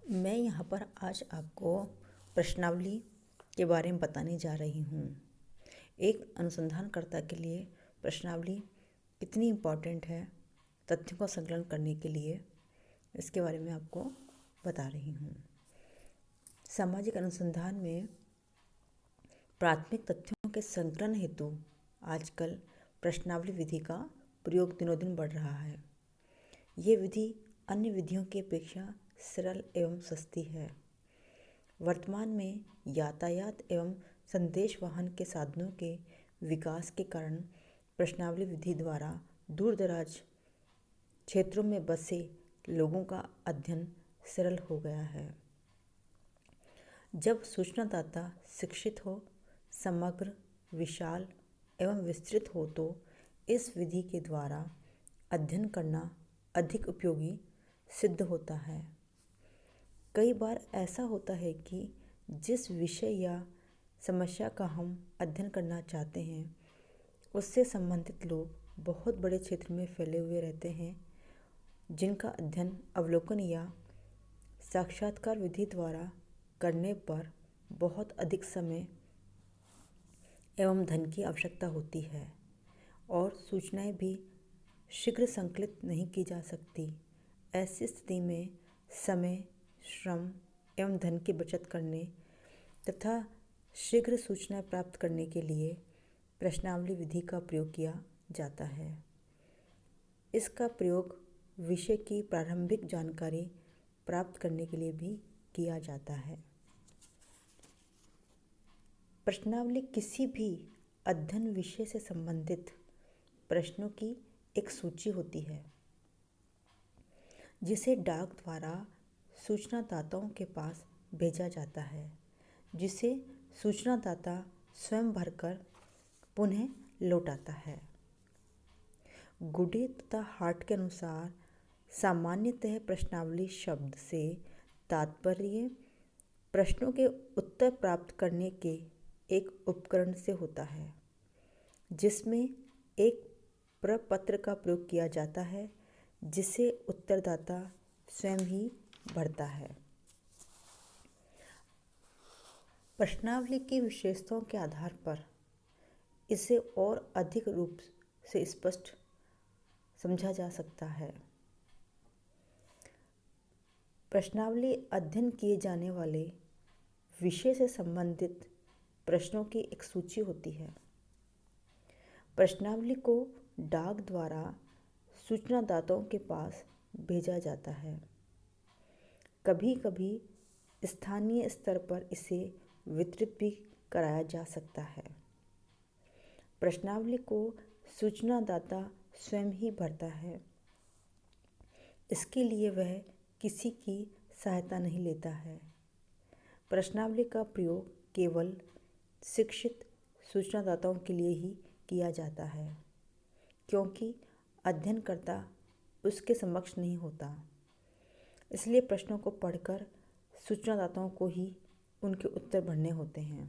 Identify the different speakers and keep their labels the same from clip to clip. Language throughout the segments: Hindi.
Speaker 1: मैं यहाँ पर आज आपको प्रश्नावली के बारे में बताने जा रही हूँ। एक अनुसंधानकर्ता के लिए प्रश्नावली कितनी इम्पोर्टेंट है तथ्यों का संकलन करने के लिए, इसके बारे में आपको बता रही हूँ। सामाजिक अनुसंधान में प्राथमिक तथ्यों के संकलन हेतु आजकल प्रश्नावली विधि का प्रयोग दिनों दिन बढ़ रहा है। ये विधि अन्य विधियों की अपेक्षा सरल एवं सस्ती है। वर्तमान में यातायात एवं संदेश वाहन के साधनों के विकास के कारण प्रश्नावली विधि द्वारा दूर दराज क्षेत्रों में बसे लोगों का अध्ययन सरल हो गया है। जब सूचनादाता शिक्षित हो, समग्र, विशाल एवं विस्तृत हो तो इस विधि के द्वारा अध्ययन करना अधिक उपयोगी सिद्ध होता है। कई बार ऐसा होता है कि जिस विषय या समस्या का हम अध्ययन करना चाहते हैं उससे संबंधित लोग बहुत बड़े क्षेत्र में फैले हुए रहते हैं, जिनका अध्ययन अवलोकन या साक्षात्कार विधि द्वारा करने पर बहुत अधिक समय एवं धन की आवश्यकता होती है और सूचनाएं भी शीघ्र संकलित नहीं की जा सकती। ऐसी स्थिति में समय, श्रम एवं धन की बचत करने तथा शीघ्र सूचना प्राप्त करने के लिए प्रश्नावली विधि का प्रयोग किया जाता है। इसका प्रयोग विषय की प्रारंभिक जानकारी प्राप्त करने के लिए भी किया जाता है। प्रश्नावली किसी भी अध्ययन विषय से संबंधित प्रश्नों की एक सूची होती है, जिसे डाक द्वारा सूचनादाताओं के पास भेजा जाता है, जिसे सूचनादाता स्वयं भरकर पुनः लौटाता है। गुडे तथा हार्ट के अनुसार सामान्यतः प्रश्नावली शब्द से तात्पर्य प्रश्नों के उत्तर प्राप्त करने के एक उपकरण से होता है, जिसमें एक प्रपत्र का प्रयोग किया जाता है, जिसे उत्तरदाता स्वयं ही भरता है। प्रश्नावली की विशेषताओं के आधार पर इसे और अधिक रूप से स्पष्ट समझा जा सकता है। प्रश्नावली अध्ययन किए जाने वाले विषय से संबंधित प्रश्नों की एक सूची होती है। प्रश्नावली को डाक द्वारा सूचनादाताओं के पास भेजा जाता है। कभी कभी स्थानीय स्तर पर इसे वितरित भी कराया जा सकता है। प्रश्नावली को सूचनादाता स्वयं ही भरता है। इसके लिए वह किसी की सहायता नहीं लेता है। प्रश्नावली का प्रयोग केवल शिक्षित सूचनादाताओं के लिए ही किया जाता है, क्योंकि अध्ययनकर्ता उसके समक्ष नहीं होता। इसलिए प्रश्नों को पढ़कर सूचनादाताओं को ही उनके उत्तर भरने होते हैं।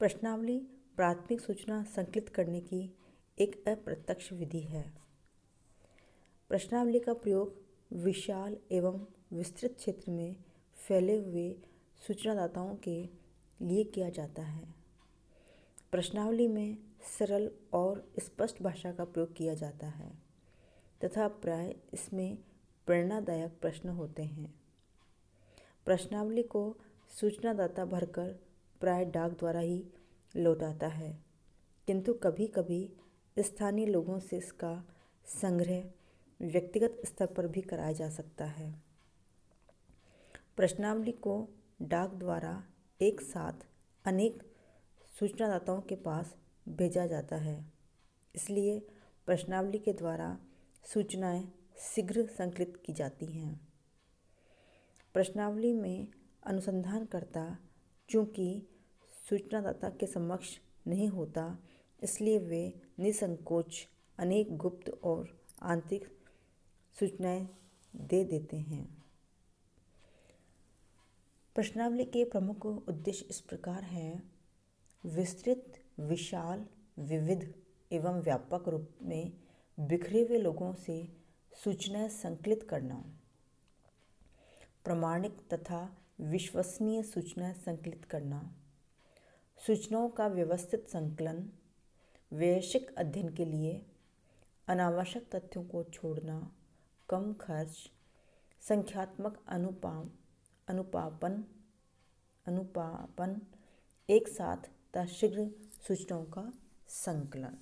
Speaker 1: प्रश्नावली प्राथमिक सूचना संकलित करने की एक अप्रत्यक्ष विधि है। प्रश्नावली का प्रयोग विशाल एवं विस्तृत क्षेत्र में फैले हुए सूचनादाताओं के लिए किया जाता है। प्रश्नावली में सरल और स्पष्ट भाषा का प्रयोग किया जाता है तथा प्राय इसमें प्रेरणादायक प्रश्न होते हैं। प्रश्नावली को सूचनादाता भरकर प्राय डाक द्वारा ही लौटाता है, किंतु कभी कभी स्थानीय लोगों से इसका संग्रह व्यक्तिगत स्तर पर भी कराया जा सकता है। प्रश्नावली को डाक द्वारा एक साथ अनेक सूचनादाताओं के पास भेजा जाता है, इसलिए प्रश्नावली के द्वारा सूचनाएं शीघ्र संकलित की जाती हैं। प्रश्नावली में अनुसंधानकर्ता चूँकि सूचनादाता के समक्ष नहीं होता, इसलिए वे निसंकोच अनेक गुप्त और आंतरिक सूचनाएं दे देते हैं। प्रश्नावली के प्रमुख उद्देश्य इस प्रकार हैं: विस्तृत, विशाल, विविध एवं व्यापक रूप में बिखरे हुए लोगों से सूचनाएं संकलित करना, प्रामाणिक तथा विश्वसनीय सूचनाएं संकलित करना, सूचनाओं का व्यवस्थित संकलन, वैश्विक अध्ययन के लिए अनावश्यक तथ्यों को छोड़ना, कम खर्च, संख्यात्मक अनुपापन, एक साथ तथा शीघ्र सूचनाओं का संकलन।